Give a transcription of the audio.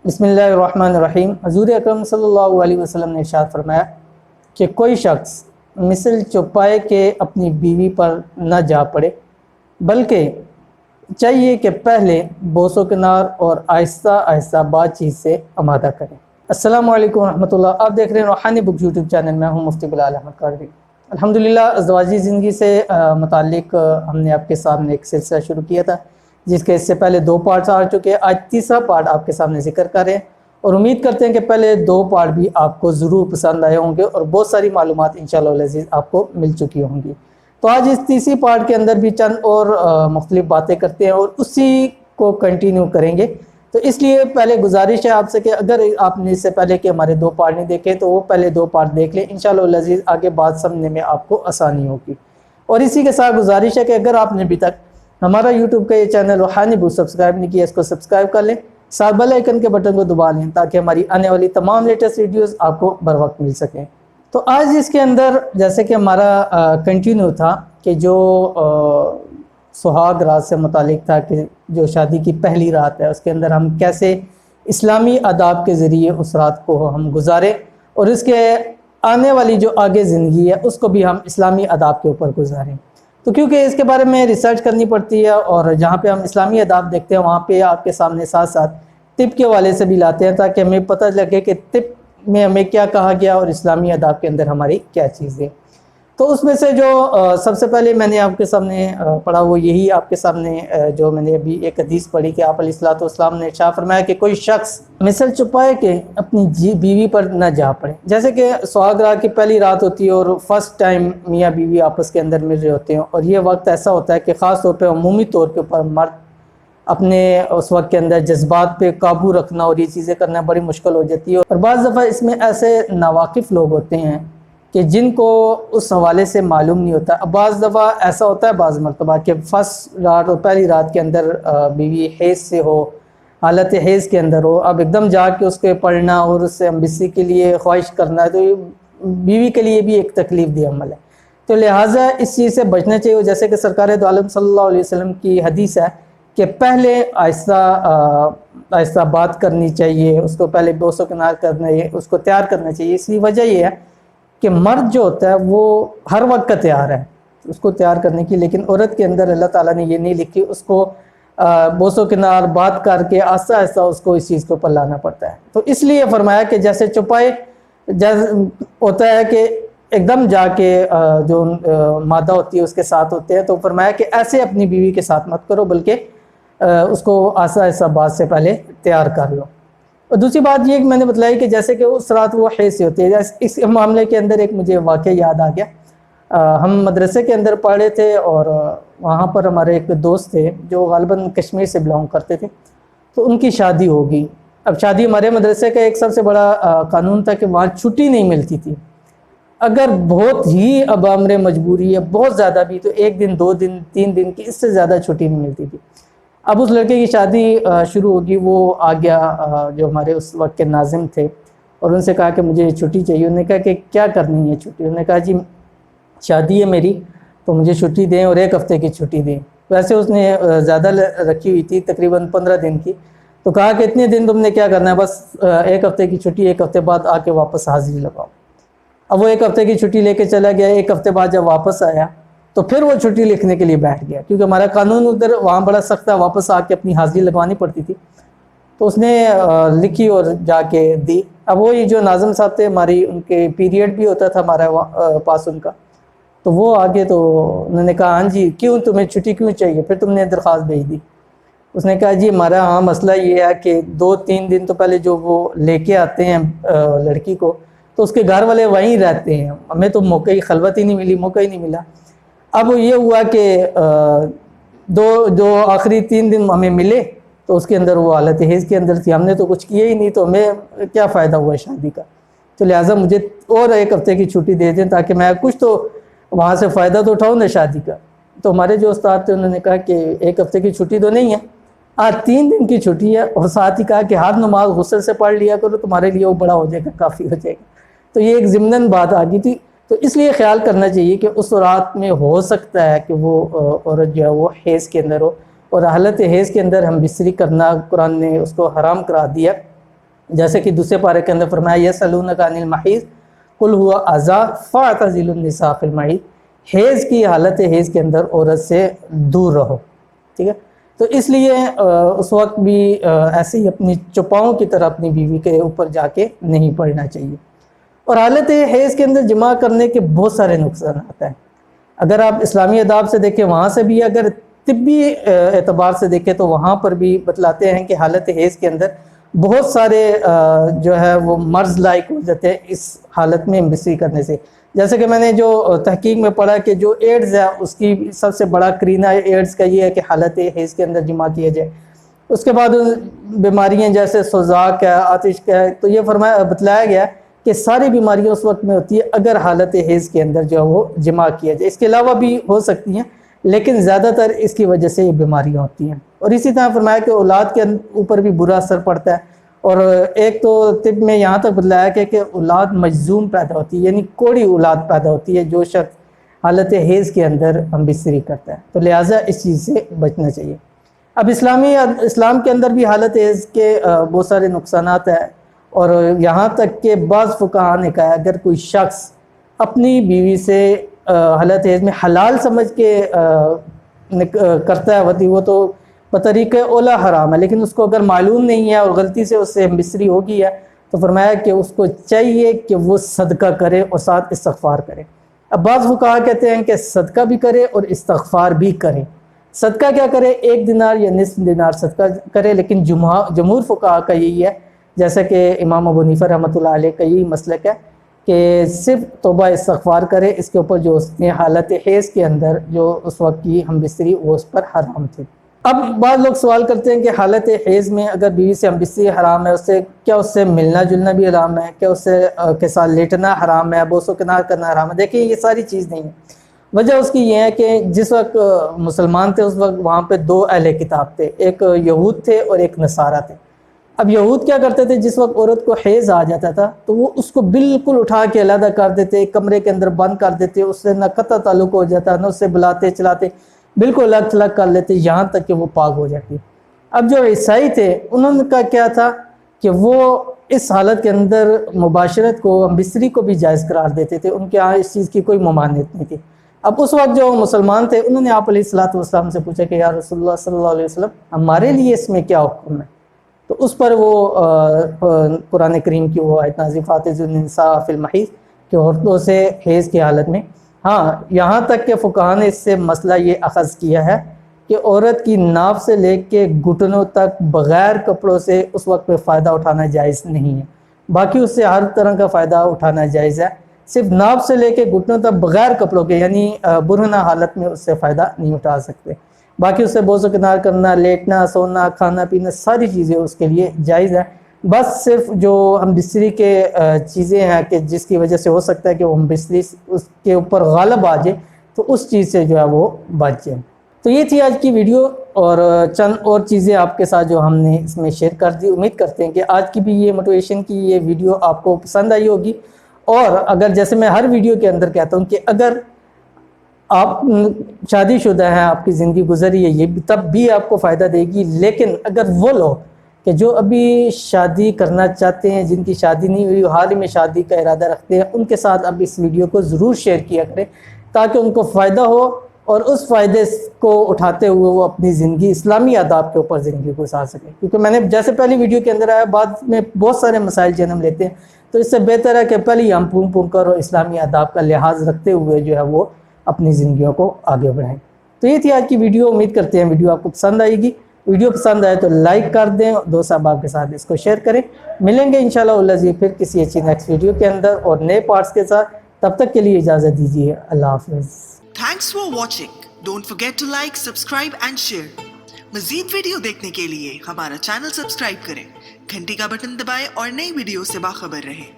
बिस्मिल्लाहिर्रहमानिर्रहीम। हजूर अकरम सल्लल्लाहु अलैहि वसल्लम ने इरशाद फरमाया कि कोई शख्स मिसल चौपाए के अपनी बीवी पर न जा पड़े, बल्कि चाहिए कि पहले बोसो किनार और आहिस्ता आहिस्ता बातचीत से आमादा करें। अस्सलामु अलैकुम रहमतुल्लाह। आप देख रहे हैं रूहानी बुक यूट्यूब चैनल में। हूँ मुफ्ती बिलाल अहमद कादरी। अल्हम्दुलिल्लाह अज़वाजी ज़िंदगी से मुताल्लिक हमने आपके सामने एक सिलसिला शुरू किया था, जिसके इससे पहले 2 पार्ट्स आ चुके हैं। आज तीसरा पार्ट आपके सामने जिक्र कर रहे हैं और उम्मीद करते हैं कि पहले 2 पार्ट भी आपको ज़रूर पसंद आए होंगे और बहुत सारी मालूमात इंशाअल्लाह अज़ीज़ आपको मिल चुकी होंगी। तो आज इस तीसरी पार्ट के अंदर भी चंद और मुख्तलिफ बातें करते हैं और उसी को कंटिन्यू करेंगे। तो इसलिए पहले गुजारिश है आपसे कि अगर आपने इससे पहले कि हमारे 2 पार्ट नहीं देखे तो वो पहले 2 पार्ट देख लें, इंशाअल्लाह अज़ीज़ आगे बात समझने में आपको आसानी होगी। और इसी के साथ गुजारिश है कि अगर आपने अभी तक हमारा यूट्यूब का ये चैनल रूहानी बुक सब्सक्राइब नहीं किया, इसको सब्सक्राइब कर लें, साथ बेल आइकन के बटन को दबा लें ताकि हमारी आने वाली तमाम लेटेस्ट वीडियोस आपको बर वक्त मिल सकें। तो आज इसके अंदर जैसे कि हमारा कंटिन्यू था कि जो सुहाग रात से मुतालिक था कि जो शादी की पहली रात है उसके अंदर हम कैसे इस्लामी आदाब के ज़रिए उस रात को हम गुजारें और इसके आने वाली जो आगे ज़िंदगी है उसको भी हम इस्लामी आदाब के ऊपर गुजारें। तो क्योंकि इसके बारे में रिसर्च करनी पड़ती है और जहाँ पे हम इस्लामी आदाब देखते हैं वहाँ पे आपके सामने साथ साथ तिब के वाले से भी लाते हैं ताकि हमें पता लगे कि तिब में हमें क्या कहा गया और इस्लामी आदाब के अंदर हमारी क्या चीज़ है। तो उसमें से जो सबसे पहले मैंने आपके सामने पढ़ा वो यही आपके सामने जो मैंने अभी एक हदीस पढ़ी कि आप अलैहिस्सलाम ने इरशाद फरमाया कि कोई शख्स मिसल छुपाए के अपनी बीवी पर न जा पड़े। जैसे कि सुहाग रात की पहली रात होती है और फर्स्ट टाइम मियाँ बीवी आपस के अंदर मिल रहे होते हैं और ये वक्त ऐसा होता है कि ख़ास तौर पर अमूमी तौर के ऊपर मर्द अपने उस वक्त के अंदर जज्बात पे काबू रखना और ये चीज़ें करना बड़ी मुश्किल हो जाती है। और बाज़ दफ़ा इसमें ऐसे नावाकिफ़ लोग होते हैं कि जिनको उस हवाले से मालूम नहीं होता। अब बाज़ दफ़ा ऐसा होता है बाज़ मरतबा कि फर्स्ट रात और पहली रात के अंदर बीवी हैज़ से हो, हालत हैज़ के अंदर हो, अब एकदम जाके उसके पढ़ना और उससे अम्बिसी के लिए ख्वाहिश करना है तो ये बीवी के लिए भी एक तकलीफ़ दी अमल है। तो लिहाजा इस चीज़ से बचना चाहिए। जैसे कि सरकार दो आलम सल्लल्लाहु अलैहि वसल्लम की हदीस है कि पहले आहिस्ता बात करनी चाहिए, उसको पहले बोसो किनार करना है, उसको तैयार करना चाहिए। इसकी वजह यह है कि मर्द जो होता है वो हर वक्त का तैयार है उसको तैयार करने की, लेकिन औरत के अंदर अल्लाह ताला ने ये नहीं लिखी। उसको बोसो किनार बात करके आहिस्ता आहिस्ता उसको इस चीज़ को ऊपर लाना पड़ता है। तो इसलिए फरमाया कि जैसे चुपाए जैसे होता है कि एकदम जाके जो मादा होती है उसके साथ होते हैं, तो फरमाया कि ऐसे अपनी बीवी के साथ मत करो बल्कि उसको आहिस्ता आहिस्ता बात से पहले तैयार कर लो। और दूसरी बात ये कि मैंने बताई कि जैसे कि उस रात वो हैज़ से होती है। इस मामले के अंदर एक मुझे वाक़या याद आ गया। हम मदरसे के अंदर पढ़े थे और वहाँ पर हमारे एक दोस्त थे जो ग़ालिबन कश्मीर से बिलोंग करते थे, तो उनकी शादी होगी। अब शादी हमारे मदरसे का एक सबसे बड़ा कानून था कि वहाँ छुट्टी नहीं मिलती थी। अगर बहुत ही अब अमरे मजबूरी है बहुत ज़्यादा भी तो 1 दिन 2 दिन 3 दिन की इससे ज़्यादा छुट्टी नहीं मिलती थी। अब उस लड़के की शादी शुरू होगी, वो आ गया जो हमारे उस वक्त के नाज़िम थे और उनसे कहा कि मुझे छुट्टी चाहिए। उन्होंने कहा कि क्या करनी है छुट्टी? उन्होंने कहा जी शादी है मेरी तो मुझे छुट्टी दें और 1 हफ़्ते की छुट्टी दें। वैसे उसने ज़्यादा रखी हुई थी तकरीबन 15 दिन की, तो कहा कि इतने दिन तुमने क्या करना है, बस 1 हफ़्ते की छुट्टी, 1 हफ़्ते बाद आके वापस हाज़िरी लगाओ। अब वो 1 हफ़्ते की छुट्टी लेके चला गया। 1 हफ़्ते बाद जब वापस आया तो फिर वो छुट्टी लिखने के लिए बैठ गया, क्योंकि हमारा कानून उधर वहाँ बड़ा सख्त है, वापस आके अपनी हाज़िरी लगवानी पड़ती थी। तो उसने लिखी और जाके दी। अब वो ये जो नाज़िम साहब थे हमारी, उनके पीरियड भी होता था हमारा पास उनका, तो वो आगे तो उन्होंने कहा हाँ जी क्यों, तुम्हें छुट्टी क्यों चाहिए, फिर तुमने दरख्वास्त भेज दी। उसने कहा जी हमारा हाँ मसला ये है कि 2-3 दिन तो पहले जो वो लेके आते हैं लड़की को, तो उसके घर वाले वहीं रहते हैं, हमें तो मौके की खलवत ही नहीं मिली, मौका ही नहीं मिला। अब ये हुआ कि दो आखिरी 3 दिन हमें मिले तो उसके अंदर वो हालत हैज़ के अंदर थी, हमने तो कुछ किया ही नहीं, तो हमें क्या फ़ायदा हुआ शादी का। तो लिहाजा मुझे और 1 हफ़्ते की छुट्टी दे दें ताकि मैं कुछ तो वहाँ से फ़ायदा तो उठाऊँ ना शादी का। तो हमारे जो उस्ताद थे उन्होंने कहा कि 1 हफ़्ते की छुट्टी तो नहीं है, आज 3 दिन की छुट्टी है, और साथ ही कहा कि हर नमाज गुस्ल से पढ़ लिया करो, तुम्हारे लिए वो बड़ा हो जाएगा, काफ़ी हो जाएगा। तो ये एक ज़िम्नन बात आ गई थी। तो इसलिए ख्याल करना चाहिए कि उस रात में हो सकता है कि वो औरत जो है वो हैज़ के अंदर हो, और हालत हैज़ के अंदर हम बिस्तरी करना कुरान ने उसको हराम करा दिया। جیسے کہ دوسرے پارے کے اندر فرمایا یسألونک عن المحیض قل هو اذی فاعتزلوا النساء فی المحیض، حیض کی حالت حیض کے اندر عورت سے دور رہو، ٹھیک ہے. تو اس لیے اس وقت بھی ایسے ہی اپنی چوپاؤں کی طرح اپنی بیوی کے اوپر جا کے نہیں پڑھنا چاہیے. اور حالت حیض کے اندر جماع کرنے کے بہت سارے نقصانات ہیں. اگر آپ اسلامی آداب سے دیکھیں وہاں سے بھی، اگر طبی اعتبار سے دیکھیں تو وہاں پر بھی بتلاتے ہیں کہ حالت حیض کے اندر بہت سارے جو ہے وہ مرض لائق ہو جاتے ہیں اس حالت میں بستری کرنے سے. جیسے کہ میں نے جو تحقیق میں پڑھا کہ جو ایڈز ہے اس کی سب سے بڑا کرینہ ایڈز کا یہ ہے کہ حالت حیض کے اندر جماع کیا جائے. اس کے بعد بیماریاں جیسے سوزاک ہے، آتش کا ہے، تو یہ بتلایا گیا کہ ساری بیماریاں اس وقت میں ہوتی ہے اگر حالت حیض کے اندر جو ہے وہ جماع کیا جائے. اس کے علاوہ بھی ہو سکتی ہیں لیکن زیادہ تر اس کی وجہ سے یہ بیماریاں ہوتی ہیں. اور اسی طرح فرمایا کہ اولاد کے اوپر بھی برا اثر پڑتا ہے. اور ایک تو طب میں یہاں تک بتلایا گیا کہ اولاد مجذوم پیدا ہوتی ہے، یعنی کوڑی اولاد پیدا ہوتی ہے جو شخص حالت حیض کے اندر ہم بستری کرتا ہے. تو لہٰذا اس چیز سے بچنا چاہیے. اب اسلام کے اندر بھی حالت حیض کے بہت سارے نقصانات ہیں، اور یہاں تک کہ بعض فقہاء نے کہا اگر کوئی شخص اپنی بیوی سے حالت حیض میں حلال سمجھ کے کرتا ہے وہ تو بطریق اولا حرام ہے، لیکن اس کو اگر معلوم نہیں ہے اور غلطی سے اس سے بستری ہو گئی ہے تو فرمایا کہ اس کو چاہیے کہ وہ صدقہ کرے اور ساتھ استغفار کرے. اب بعض فقہاء کہتے ہیں کہ صدقہ بھی کرے اور استغفار بھی کرے. صدقہ کیا کرے؟ 1 دینار یا نصف دینار صدقہ کرے، لیکن جمہور فقہاء کا یہی ہے، جیسا کہ امام ابو حنیفہ رحمۃ اللہ علیہ کا یہی مسلک ہے کہ صرف توبہ استغفار کرے. اس کے اوپر جو اس نے حالت حیض کے اندر جو اس وقت کی ہم بستری وہ اس پر حرام تھی. اب بعض لوگ سوال کرتے ہیں کہ حالت حیض میں اگر بیوی سے ہم بستری حرام ہے، اس سے ملنا جلنا بھی حرام ہے؟ کیا اس سے کے ساتھ لیٹنا حرام ہے؟ بوس و کنار کرنا حرام ہے؟ دیکھیں یہ ساری چیز نہیں ہے. وجہ اس کی یہ ہے کہ جس وقت مسلمان تھے اس وقت وہاں پہ 2 اہل کتاب تھے، ایک یہود تھے اور ایک نصارہ تھے. اب یہود کیا کرتے تھے، جس وقت عورت کو حیض آ جاتا تھا تو وہ اس کو بالکل اٹھا کے علیحدہ کر دیتے، کمرے کے اندر بند کر دیتے، اس سے نہ قطع تعلق ہو جاتا، نہ اس سے بلاتے چلاتے، بالکل الگ تھلگ کر لیتے یہاں تک کہ وہ پاک ہو جاتی. اب جو عیسائی تھے انہوں کا کیا تھا کہ وہ اس حالت کے اندر مباشرت کو بستری کو بھی جائز قرار دیتے تھے، ان کے یہاں اس چیز کی کوئی ممانعت نہیں تھی. اب اس وقت جو مسلمان تھے انہوں نے آپ علیہ الصلوۃ والسلام سے پوچھا کہ یا رسول اللہ صلی اللہ علیہ وسلم ہمارے لیے اس میں کیا حکم ہے؟ تو اس پر وہ قرآن کریم کی وہ آیت نازل فاعتزلوا النساء فی المحیض کہ عورتوں سے حیض کی حالت میں. ہاں یہاں تک کہ فقہاء نے اس سے مسئلہ یہ اخذ کیا ہے کہ عورت کی ناف سے لے کے گھٹنوں تک بغیر کپڑوں سے اس وقت پہ فائدہ اٹھانا جائز نہیں ہے. باقی اس سے ہر طرح کا فائدہ اٹھانا جائز ہے، صرف ناف سے لے کے گھٹنوں تک بغیر کپڑوں کے یعنی برہنہ حالت میں اس سے فائدہ نہیں اٹھا سکتے. باقی اس سے بوس و کنار کرنا، لیٹنا، سونا، کھانا پینا ساری چیزیں اس کے لیے جائز ہیں. بس صرف جو ہم بستری کے چیزیں ہیں کہ جس کی وجہ سے ہو سکتا ہے کہ وہ ہم بستری اس کے اوپر غالب آ جائے تو اس چیز سے جو ہے وہ بچ جائیں. تو یہ تھی آج کی ویڈیو، اور چند اور چیزیں آپ کے ساتھ جو ہم نے اس میں شیئر کر دی. امید کرتے ہیں کہ آج کی بھی یہ موٹیویشن کی یہ ویڈیو آپ کو پسند آئی ہوگی. اور اگر جیسے میں ہر ویڈیو کے اندر کہتا ہوں کہ اگر آپ شادی شدہ ہیں، آپ کی زندگی گزری ہے، یہ تب بھی آپ کو فائدہ دے گی. لیکن اگر وہ لوگ کہ جو ابھی شادی کرنا چاہتے ہیں، جن کی شادی نہیں ہوئی، حال ہی میں شادی کا ارادہ رکھتے ہیں، ان کے ساتھ اب اس ویڈیو کو ضرور شیئر کیا کریں تاکہ ان کو فائدہ ہو اور اس فائدے کو اٹھاتے ہوئے وہ اپنی زندگی اسلامی آداب کے اوپر زندگی گزار سکیں. کیونکہ میں نے جیسے پہلی ویڈیو کے اندر آیا بعد میں بہت سارے مسائل جنم لیتے ہیں، تو اس سے بہتر ہے کہ پہلے ہی ہم پون کر اور اسلامی آداب کا لحاظ رکھتے ہوئے جو ہے وہ اپنی زندگیوں کو آگے بڑھائیں. تو یہ تھی آج کی ویڈیو. امید کرتے ہیں ویڈیو آپ کو پسند آئے گی. ویڈیو پسند آئے تو لائک کر دیں، دوست احباب کے ساتھ اس کو شیئر کریں. ملیں گے انشاءاللہ العزیز پھر کسی اچھی نیکسٹ ویڈیو کے اندر اور نئے پارٹس کے ساتھ. تب تک کے لیے اجازت دیجیے. اللہ حافظ. Thanks for watching. Don't forget to like, subscribe and share. مزید ویڈیو دیکھنے کے لیے ہمارا چینل سبسکرائب کریں، گھنٹی کا بٹن دبائیں اور نئی ویڈیو سے باخبر رہیں.